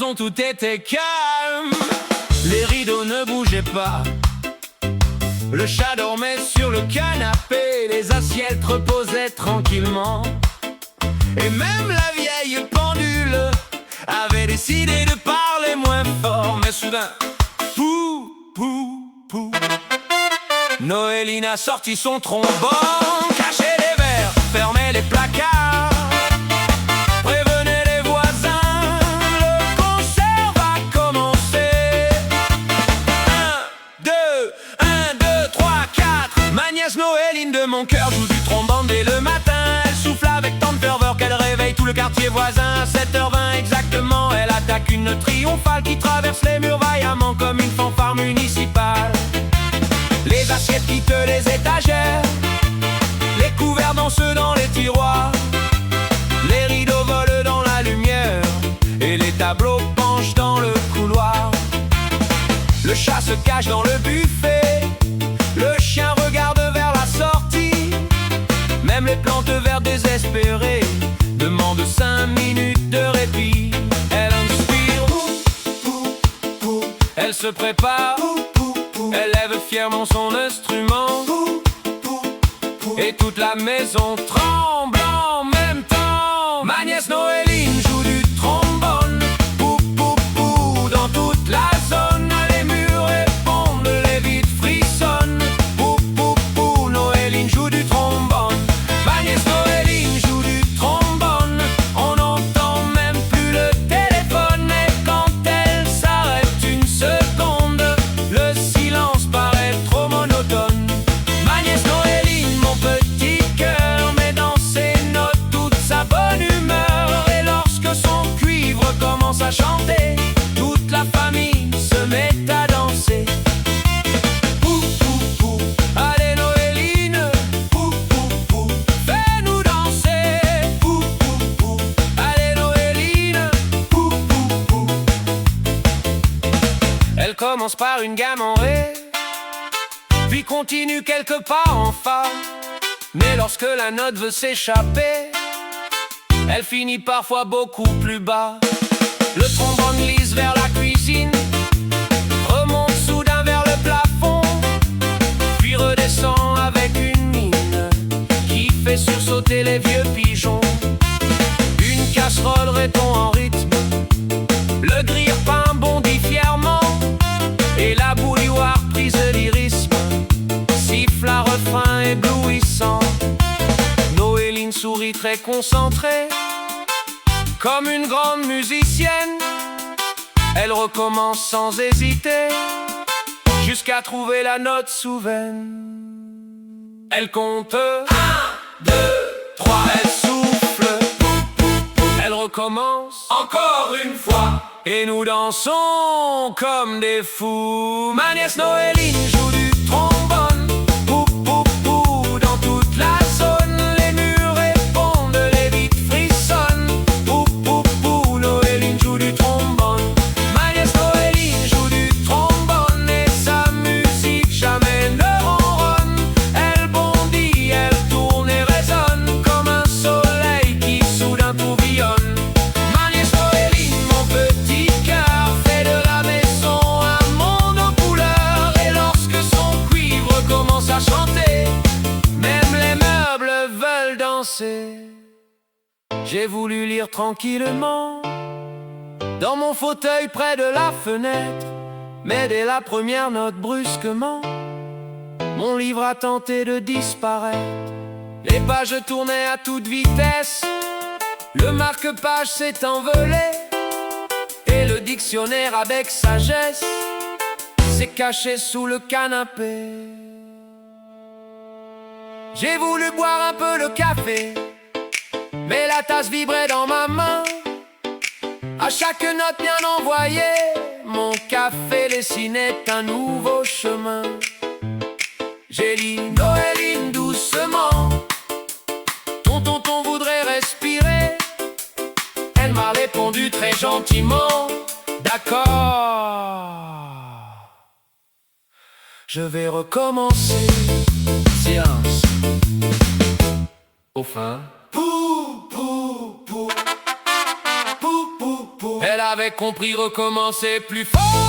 maison tout était calme. Les rideaux ne bougeaient pas. Le chat dormait sur le canapé. Les assiettes reposaient tranquillement. Et même la vieille pendule avait décidé de parler moins fort. Mais soudain, pou, pou, pou, Noéline a sorti son trombone, caché les verres, fermé les placards, prévenez les voisins, le concert va commencer. 1, 2, 3, 4. Ma nièce Noéline de mon cœur joue du trombone dès le matin. Elle souffle avec tant de ferveur qu'elle réveille tout le quartier voisin. À 7h20 exactement, elle attaque une triomphale qui traverse les murs vaillamment comme une fanfare municipale. Les assiettes quittent les étagères, les couverts dansent dans les tiroirs, les rideaux volent dans la lumière et les tableaux penchent dans le couloir. Le chat se cache dans le buffet, le chien regarde vers la sortie. Même les plantes vertes désespérées demandent 5 minutes de répit. Elle inspire, elle se prépare, elle lève fièrement son instrument, et toute la maison tremble en même temps. Ma nièce Noéline joue du trombone, pou, pou, pou, dans toute la zone. Les murs répondent, les vitres frissonnent, pou, pou, pou, Noéline joue du trombone. Ma nièce Noéline joue du trombone, on n'entend même plus le téléphone. Et quand elle s'arrête une seconde, le silence paraît trop monotone. Ma nièce Noéline, mon petit cœur, met dans ses notes toute sa bonne humeur. Et lorsque son cuivre commence à chanter, toute la famille se met à danser. Pou, pou, pou, allez Noéline, pou, pou, pou, fais-nous danser. Pou, pou, pou, allez Noéline, pou, pou, pou. Elle commence par une gamme en ré, puis continue quelque part en fa. Mais lorsque la note veut s'échapper, elle finit parfois beaucoup plus bas. Le trombone glisse vers la cuisine, remonte soudain vers le plafond, puis redescend avec une mine qui fait sursauter les vieux pigeons. Une casserole répond en rythme, le grille-pain bondit fièrement, et la bouilloire prise lyrisme siffle un refrain éblouissant. Noéline sourit très concentrée, comme une grande musicienne. Elle recommence sans hésiter, jusqu'à trouver la note soudaine. Elle compte 1, 2, 3, elle souffle, elle recommence encore une fois, et nous dansons comme des fous. Ma nièce Noéline joue du trombone, pou, pou, pou, dans toute la zone. Les murs répondent, les vitres frissonnent, pou, pou, pou, Noéline joue du trombone. Ma nièce Noéline joue du trombone, et sa musique jamais ne ronronne. Elle bondit, elle tourne et résonne, comme un soleil qui soudain tourbillonne. Ma nièce Noéline, mon petit cœur, fait de la maison un monde aux couleurs. Et lorsque son cuivre commence à chanter, même les meubles veulent danser. J'ai voulu lire tranquillement dans mon fauteuil près de la fenêtre, mais dès la première note brusquement, mon livre a tenté de disparaître. Les pages tournaient à toute vitesse, le marque-page s'est envolé, et le dictionnaire avec sagesse s'est caché sous le canapé. J'ai voulu boire un peu le café, mais la tasse vibrait dans ma main. À chaque note bien envoyée, mon café dessinait un nouveau chemin. J'ai dit Noéline doucement, tonton voudrait respirer. Elle m'a répondu très gentiment, d'accord, je vais recommencer. Silence. Au fin, pou, pou, pou, pou, pou, pou. Elle a avait compris, recommencer plus fort.